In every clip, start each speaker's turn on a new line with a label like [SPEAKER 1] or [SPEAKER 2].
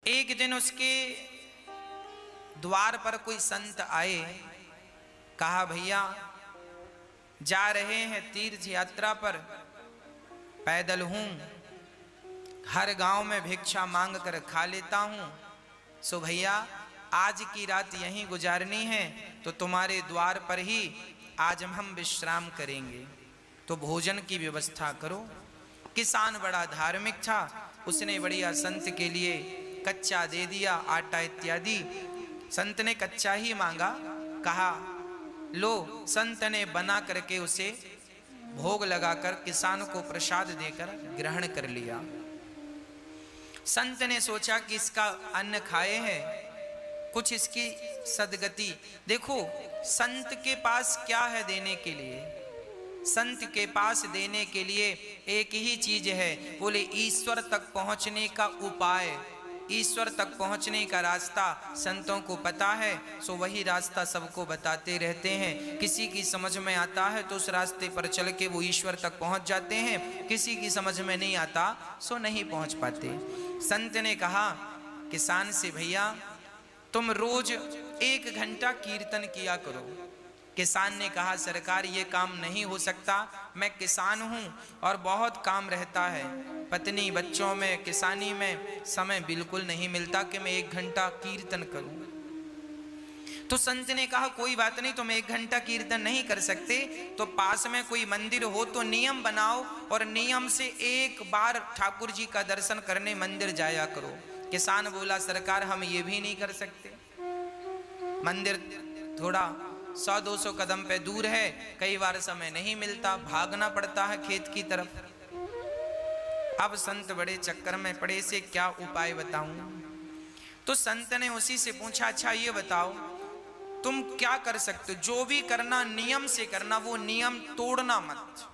[SPEAKER 1] एक दिन उसके द्वार पर कोई संत आए, कहा भैया जा रहे हैं तीर्थ यात्रा पर, पैदल हूं, हर गांव में भिक्षा मांग कर खा लेता हूं, सो भैया आज की रात यहीं गुजारनी है तो तुम्हारे द्वार पर ही आज हम विश्राम करेंगे, तो भोजन की व्यवस्था करो। किसान बड़ा धार्मिक था, उसने बढ़िया संत के लिए कच्चा दे दिया, आटा इत्यादि। संत ने कच्चा ही मांगा, कहा लो। संत ने बना करके उसे भोग लगाकर किसान को प्रसाद देकर ग्रहण कर लिया। संत ने सोचा कि इसका अन्न खाए हैं, कुछ इसकी सदगति। देखो संत के पास क्या है देने के लिए, संत के पास देने के लिए एक ही चीज है, बोले ईश्वर तक पहुंचने का उपाय, ईश्वर तक पहुंचने का रास्ता संतों को पता है, सो वही रास्ता सबको बताते रहते हैं। किसी की समझ में आता है तो उस रास्ते पर चल के वो ईश्वर तक पहुंच जाते हैं, किसी की समझ में नहीं आता सो नहीं पहुंच पाते। संत ने कहा किसान से, भैया तुम रोज 1 घंटा कीर्तन किया करो। किसान ने कहा सरकार ये काम नहीं हो सकता, मैं किसान हूं और बहुत काम रहता है, पत्नी बच्चों में किसानी में समय बिल्कुल नहीं मिलता कि मैं 1 घंटा कीर्तन करूं। तो संत ने कहा कोई बात नहीं, तुम 1 घंटा कीर्तन नहीं कर सकते तो पास में कोई मंदिर हो तो नियम बनाओ और नियम से एक बार ठाकुर जी का दर्शन करने मंदिर जाया करो। किसान बोला सरकार हम ये भी नहीं कर सकते, मंदिर थोड़ा 100-200 कदम पे दूर है, कई बार समय नहीं मिलता, भागना पड़ता है खेत की तरफ। अब संत बड़े चक्कर में पड़े, से क्या उपाय बताऊं। तो संत ने उसी से पूछा अच्छा ये बताओ तुम क्या कर सकते हो, जो भी करना नियम से करना, वो नियम तोड़ना मत।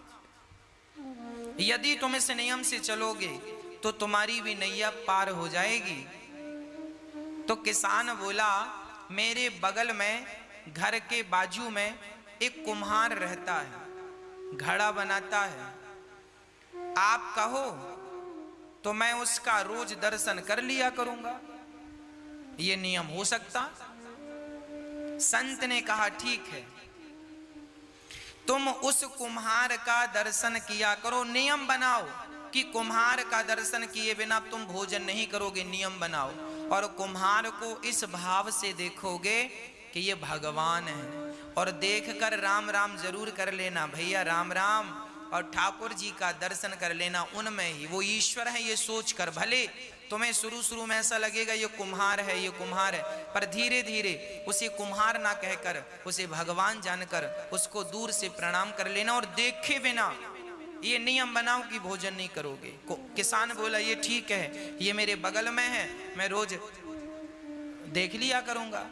[SPEAKER 1] यदि तुम इस नियम से चलोगे तो तुम्हारी भी नैया पार हो जाएगी। तो किसान बोला मेरे बगल में घर के बाजू में एक कुम्हार रहता है, घड़ा बनाता है, आप कहो तो मैं उसका रोज दर्शन कर लिया करूंगा, ये नियम हो सकता। संत ने कहा ठीक है, तुम उस कुम्हार का दर्शन किया करो, नियम बनाओ कि कुम्हार का दर्शन किए बिना तुम भोजन नहीं करोगे, नियम बनाओ। और कुम्हार को इस भाव से देखोगे कि ये भगवान है, और देखकर राम राम जरूर कर लेना भैया, राम राम, और ठाकुर जी का दर्शन कर लेना, उनमें ही वो ईश्वर है ये सोचकर। भले तुम्हें शुरू में ऐसा लगेगा ये कुम्हार है, ये कुम्हार है, पर धीरे धीरे उसे कुम्हार ना कहकर उसे भगवान जानकर उसको दूर से प्रणाम कर लेना, और देखे बिना ये नियम बनाओ कि भोजन नहीं करोगे। किसान बोला ये ठीक है, ये मेरे बगल में है, मैं रोज देख लिया करूंगा,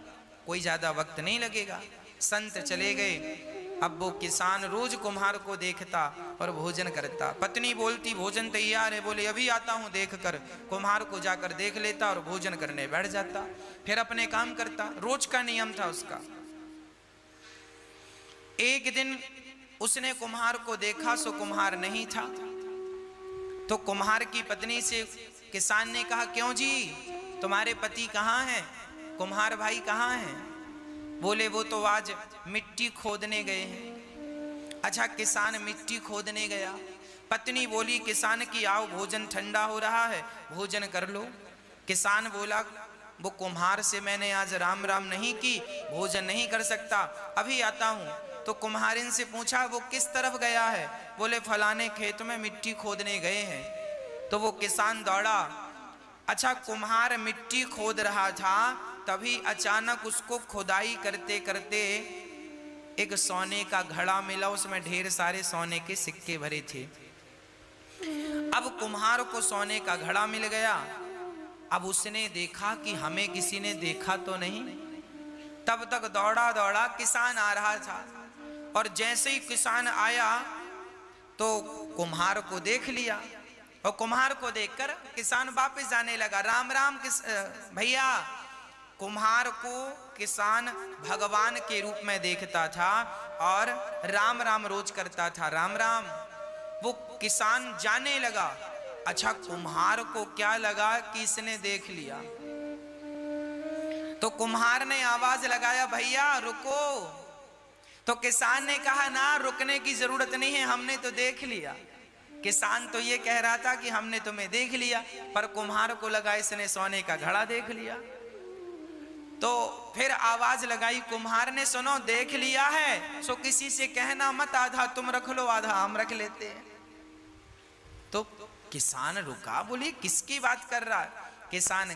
[SPEAKER 1] कोई ज्यादा वक्त नहीं लगेगा। संत चले गए। अब वो किसान रोज कुम्हार को देखता और भोजन करता। पत्नी बोलती भोजन तैयार है, बोले अभी आता हूं देख कर। कुम्हार को जाकर देख लेता और भोजन करने बैठ जाता, फिर अपने काम करता, रोज का नियम था उसका। एक दिन उसने कुम्हार को देखा, सो कुम्हार नहीं था। तो कुम्हार की पत्नी से किसान ने कहा क्यों जी तुम्हारे पति कहाँ हैं, कुम्हार भाई कहाँ हैं? बोले वो तो आज मिट्टी खोदने गए हैं। अच्छा किसान मिट्टी खोदने गया। पत्नी बोली किसान की आओ भोजन ठंडा हो रहा है, भोजन कर लो। किसान बोला वो कुम्हार से मैंने आज राम राम नहीं की, भोजन नहीं कर सकता, अभी आता हूँ। तो कुम्हारिन से पूछा वो किस तरफ गया है? बोले फलाने खेत में मिट्टी खोदने गए हैं। तो वो किसान दौड़ा। अच्छा कुम्हार मिट्टी खोद रहा था, तभी अचानक उसको खुदाई करते करते एक सोने का घड़ा मिला, उसमें ढेर सारे सोने के सिक्के भरे थे। अब कुम्हार को सोने का घड़ा मिल गया। अब उसने देखा कि हमें किसी ने देखा तो नहीं, तब तक दौड़ा दौड़ा किसान आ रहा था, और जैसे ही किसान आया तो कुम्हार को देख लिया, और कुम्हार को देखकर किसान वापस जाने लगा। राम राम भैया। कुम्हार को किसान भगवान के रूप में देखता था और राम राम रोज करता था, राम राम। वो किसान जाने लगा अच्छा, कुम्हार को क्या लगा कि इसने देख लिया, तो कुम्हार ने आवाज लगाया, भैया रुको। तो किसान ने कहा, ना रुकने की जरूरत नहीं है, हमने तो देख लिया। किसान तो ये कह रहा था कि हमने तुम्हें देख लिया, पर कुम्हार को लगा इसने सोने का घड़ा देख लिया। तो फिर आवाज लगाई कुम्हार ने, सुनो देख लिया है सो किसी से कहना मत, आधा तुम रख लो आधा हम रख लेते हैं। तो किसान रुका, बोली किसकी बात कर रहा है। किसान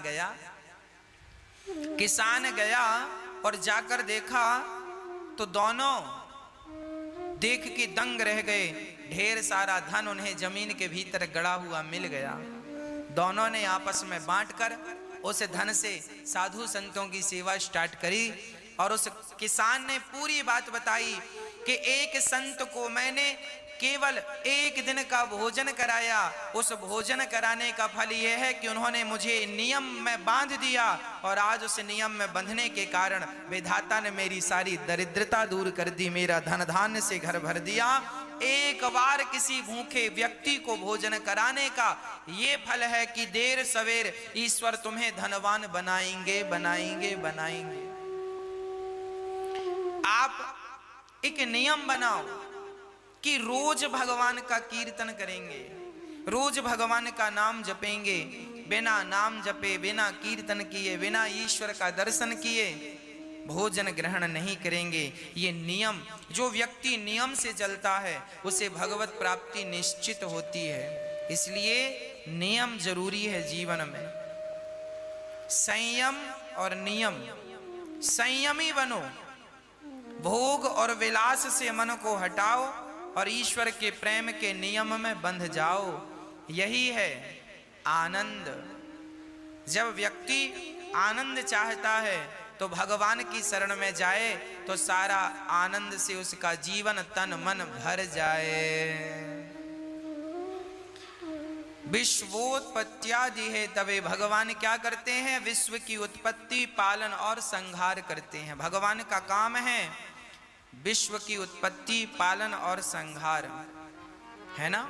[SPEAKER 1] गया और जाकर देखा तो दोनों देख के दंग रह गए। ढेर सारा धन उन्हें जमीन के भीतर गड़ा हुआ मिल गया। दोनों ने आपस में बांटकर उस धन से साधु संतों की सेवा स्टार्ट करी। और उस किसान ने पूरी बात बताई कि एक संत को मैंने केवल एक दिन का भोजन कराया, उस भोजन कराने का फल यह है कि उन्होंने मुझे नियम में बांध दिया, और आज उस नियम में बंधने के कारण विधाता ने मेरी सारी दरिद्रता दूर कर दी, मेरा धन धान्य से घर भर दिया। एक बार किसी भूखे व्यक्ति को भोजन कराने का ये फल है कि देर सवेर ईश्वर तुम्हें धनवान बनाएंगे बनाएंगे बनाएंगे। आप एक नियम बनाओ कि रोज भगवान का कीर्तन करेंगे, रोज भगवान का नाम जपेंगे। बिना नाम जपे, बिना कीर्तन किए, बिना ईश्वर का दर्शन किए भोजन ग्रहण नहीं करेंगे। ये नियम, जो व्यक्ति नियम से चलता है उसे भगवत प्राप्ति निश्चित होती है। इसलिए नियम जरूरी है जीवन में। संयम और नियम, संयमी बनो, भोग और विलास से मन को हटाओ और ईश्वर के प्रेम के नियम में बंध जाओ। यही है आनंद। जब व्यक्ति आनंद चाहता है तो भगवान की शरण में जाए तो सारा आनंद से उसका जीवन तन मन भर जाए। विश्वोत्पत्त्यादि है तबे, भगवान क्या करते हैं, विश्व की उत्पत्ति, पालन और संहार करते हैं। भगवान का काम है विश्व की उत्पत्ति, पालन और संहार, है ना।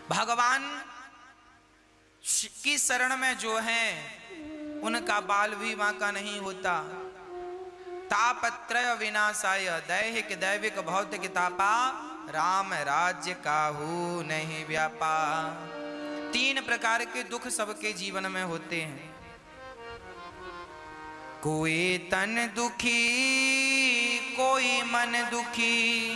[SPEAKER 1] भगवान की शरण में जो है उनका बाल भी बांका नहीं होता। तापत्रय विनाशाय, दैहिक दैविक भौतिक तापा, राम राज्य काहू नहीं व्यापा। 3 प्रकार के दुख सबके जीवन में होते हैं। कोई तन दुखी, कोई मन दुखी,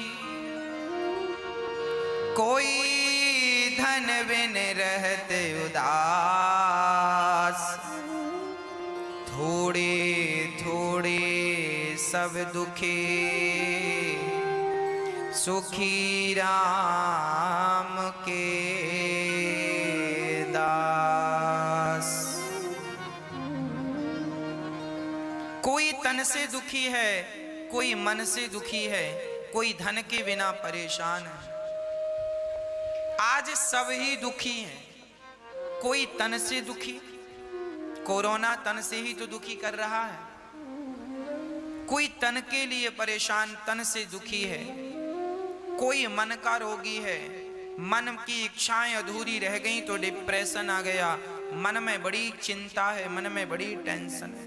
[SPEAKER 1] कोई धन बिन रहते उदास। थोड़े थोड़े सब दुखी, सुखी राम के दास। कोई तन से दुखी है, कोई मन से दुखी है, कोई धन के बिना परेशान है। आज सब ही दुखी हैं। कोई तन से दुखी, कोरोना तन से ही तो दुखी कर रहा है। कोई तन के लिए परेशान, तन से दुखी है। कोई मन का रोगी है, मन की इच्छाएं अधूरी रह गई तो डिप्रेशन आ गया, मन में बड़ी चिंता है, मन में बड़ी टेंशन है।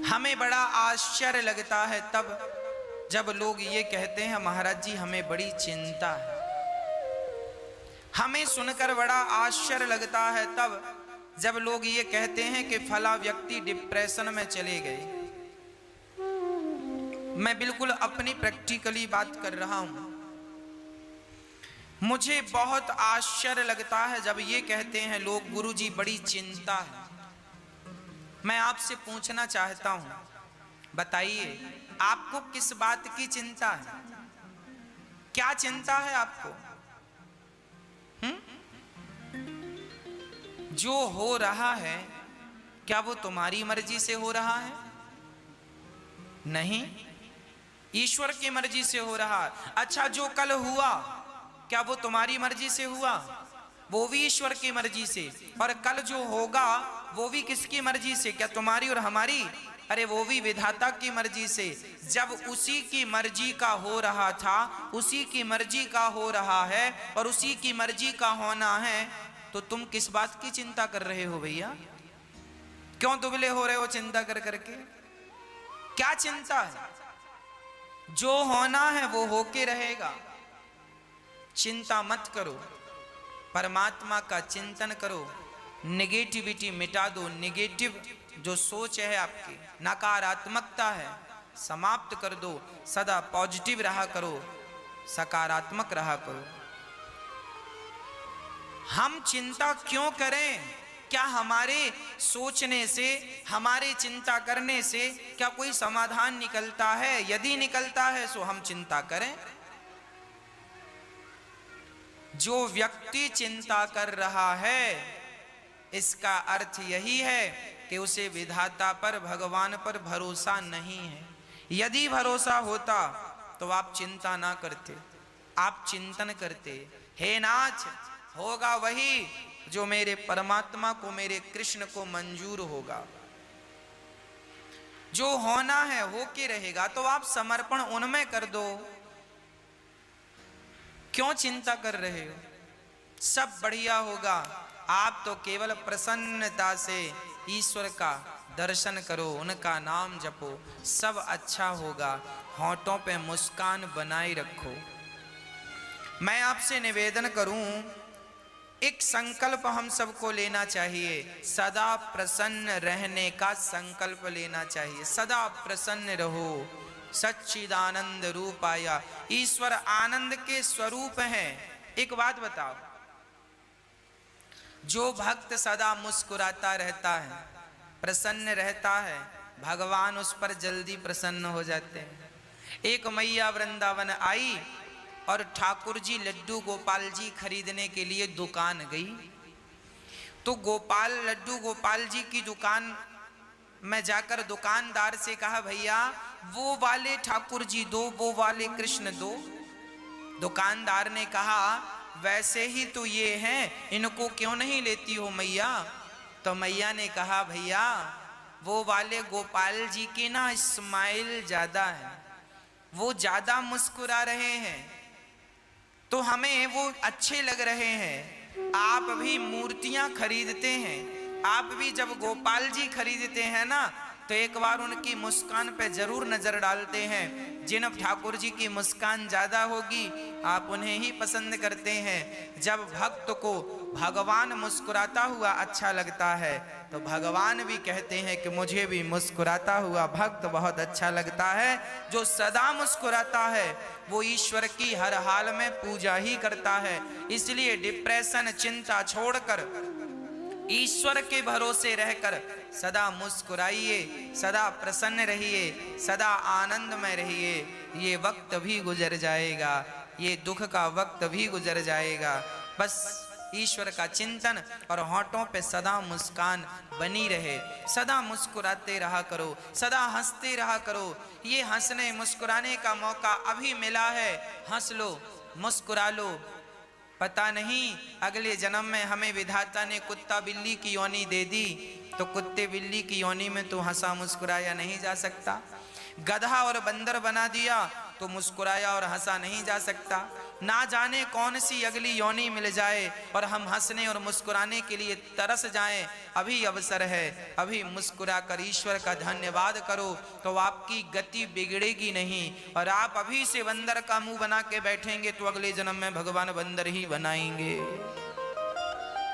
[SPEAKER 1] हमें बड़ा आश्चर्य लगता है तब जब लोग ये कहते हैं महाराज जी हमें बड़ी चिंता है। हमें सुनकर बड़ा आश्चर्य लगता है तब जब लोग ये कहते हैं कि फला व्यक्ति डिप्रेशन में चले गए। मैं बिल्कुल अपनी प्रैक्टिकली बात कर रहा हूं। मुझे बहुत आश्चर्य लगता है जब ये कहते हैं लोग गुरुजी बड़ी चिंता है। मैं आपसे पूछना चाहता हूं, बताइए आपको किस बात की चिंता है? क्या चिंता है आपको? जो हो रहा है क्या वो तुम्हारी मर्जी से हो रहा है? नहीं, ईश्वर की मर्जी से हो रहा है। अच्छा, जो कल हुआ क्या वो तुम्हारी मर्जी से हुआ? वो भी ईश्वर की मर्जी से। और कल जो होगा वो भी किसकी मर्जी से? क्या तुम्हारी और हमारी? अरे वो भी विधाता की मर्जी से। जब उसी की मर्जी का हो रहा था, उसी की मर्जी का हो रहा है और उसी की मर्जी का होना है, तो तुम किस बात की चिंता कर रहे हो भैया? क्यों दुबले हो रहे हो चिंता कर करके? क्या चिंता है? जो होना है वो होके रहेगा। चिंता मत करो, परमात्मा का चिंतन करो, नेगेटिविटी मिटा दो। नेगेटिव जो सोच है आपकी, नकारात्मकता है, समाप्त कर दो। सदा पॉजिटिव रहा करो, सकारात्मक रहा करो। हम चिंता क्यों करें? क्या हमारे सोचने से, हमारे चिंता करने से क्या कोई समाधान निकलता है? यदि निकलता है तो हम चिंता करें। जो व्यक्ति चिंता कर रहा है, इसका अर्थ यही है कि उसे विधाता पर, भगवान पर भरोसा नहीं है। यदि भरोसा होता तो आप चिंता ना करते, आप चिंतन करते। हे नाथ, होगा वही जो मेरे परमात्मा को, मेरे कृष्ण को मंजूर होगा। जो होना है होके रहेगा, तो आप समर्पण उनमें कर दो। क्यों चिंता कर रहे हो? सब बढ़िया होगा। आप तो केवल प्रसन्नता से ईश्वर का दर्शन करो, उनका नाम जपो, सब अच्छा होगा। होंठों पे मुस्कान बनाए रखो। मैं आपसे निवेदन करूं, एक संकल्प हम सबको लेना चाहिए। सदा प्रसन्न रहने का संकल्प लेना चाहिए। सदा प्रसन्न रहो। सच्चिदानंद रूपाया, ईश्वर आनंद के स्वरूप हैं। एक बात बताओ, जो भक्त सदा मुस्कुराता रहता है, प्रसन्न रहता है, भगवान उस पर जल्दी प्रसन्न हो जाते हैं। एक मैया वृंदावन आई और ठाकुर जी लड्डू गोपाल जी खरीदने के लिए दुकान गई। तो लड्डू गोपाल जी की दुकान में जाकर दुकानदार से कहा, भैया वो वाले ठाकुर जी दो, वो वाले कृष्ण दो। दुकानदार ने कहा, वैसे ही तो ये हैं, इनको क्यों नहीं लेती हो मैया? तो मैया ने कहा, भैया वो वाले गोपाल जी की ना स्माइल ज्यादा है, वो ज्यादा मुस्कुरा रहे हैं, तो हमें वो अच्छे लग रहे हैं। आप भी मूर्तियां खरीदते हैं, आप भी जब गोपाल जी खरीदते हैं ना, तो एक बार उनकी मुस्कान पे जरूर नजर डालते हैं। जिन ठाकुर जी की मुस्कान ज्यादा होगी, आप उन्हें ही पसंद करते हैं। जब भक्त को भगवान मुस्कुराता हुआ अच्छा लगता है, तो भगवान भी कहते हैं कि मुझे भी मुस्कुराता हुआ भक्त बहुत अच्छा लगता है। जो सदा मुस्कुराता है वो ईश्वर की हर हाल में पूजा ही करता है। इसलिए डिप्रेशन, चिंता छोड़कर ईश्वर के भरोसे रहकर सदा मुस्कुराइए, सदा प्रसन्न रहिए, सदा आनंद में रहिए। ये वक्त भी गुजर जाएगा, ये दुख का वक्त भी गुजर जाएगा। बस ईश्वर का चिंतन और होंठों पे सदा मुस्कान बनी रहे। सदा मुस्कुराते रहा करो, सदा हंसते रहा करो। ये हंसने मुस्कुराने का मौका अभी मिला है, हंस लो, मुस्कुरा लो। पता नहीं अगले जन्म में हमें विधाता ने कुत्ता बिल्ली की योनि दे दी, तो कुत्ते बिल्ली की योनि में तो हंसा मुस्कुराया नहीं जा सकता। गधा और बंदर बना दिया तो मुस्कुराया और हंसा नहीं जा सकता। ना जाने कौन सी अगली योनि मिल जाए और हम हंसने और मुस्कुराने के लिए तरस जाएं। अभी अवसर है, अभी मुस्कुरा कर ईश्वर का धन्यवाद करो, तो आपकी गति बिगड़ेगी नहीं। और आप अभी से बंदर का मुंह बना के बैठेंगे तो अगले जन्म में भगवान बंदर ही बनाएंगे।